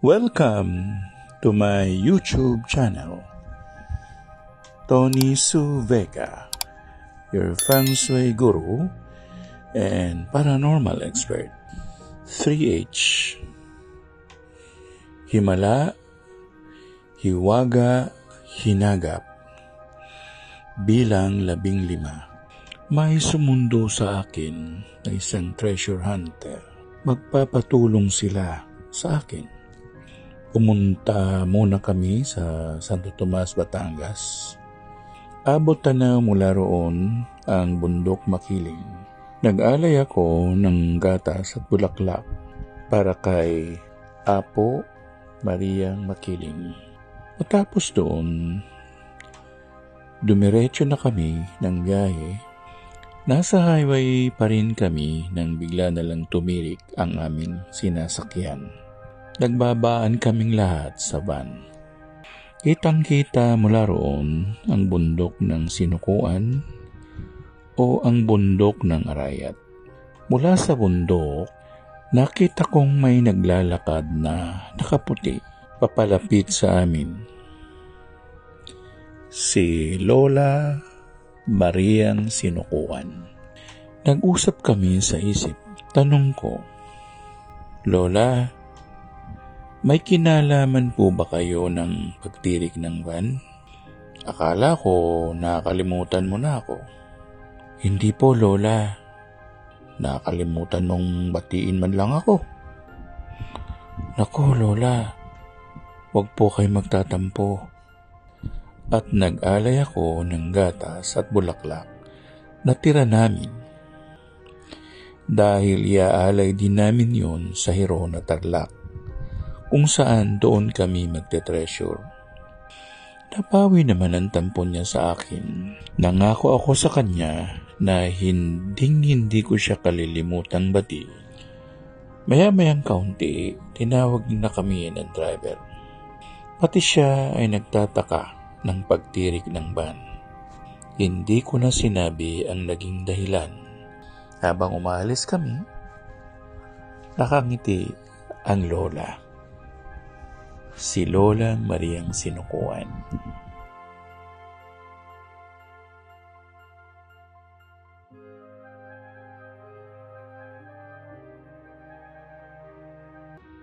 Welcome to my YouTube channel, Tony Su Vega, your feng shui guru and paranormal expert. 3H: Himala, Hiwaga, Hinagap. Bilang 15. May sumundo sa akin na isang treasure hunter. Magpapatulong sila sa akin. Pumunta muna kami sa Santo Tomas, Batangas. Abot na mula roon ang bundok Makiling. Nag-alay ako ng gatas at bulaklak para kay Apo Mariang Makiling. Matapos doon, dumiretso na kami ng biyahe. Nasa highway pa rin kami nang bigla na lang tumirik ang aming sinasakyan. Nagbabaan kaming lahat sa van. Kitang-kita mula roon ang bundok ng Sinukuan o ang bundok ng Arayat. Mula sa bundok, nakita kong may naglalakad na nakaputi papalapit sa amin. Si Lola Mariang Sinukuan. Nag-usap kami sa isip. Tanong ko, Lola, may kinalaman po ba kayo ng pagtirik ng van? Akala ko nakalimutan mo na ako. Hindi po, Lola. Nakalimutan mong batiin man lang ako. Naku, Lola, huwag po kayo magtatampo. At nag-alay ako ng gatas at bulaklak na tira namin. Dahil iaalay din namin yon sa Heron at Tarlac, kung saan doon kami magte-treasure. Napawi naman ang tampon niya sa akin. Nangako ako sa kanya na hindi ko siya kalilimutang bati. Maya-mayang kaunti, tinawag na kami ng driver. Pati siya ay nagtataka ng pagtirik ng van. Hindi ko na sinabi ang naging dahilan. Habang umalis kami, nakangiti ang Lola. Si Lola Mariang Sinukuan.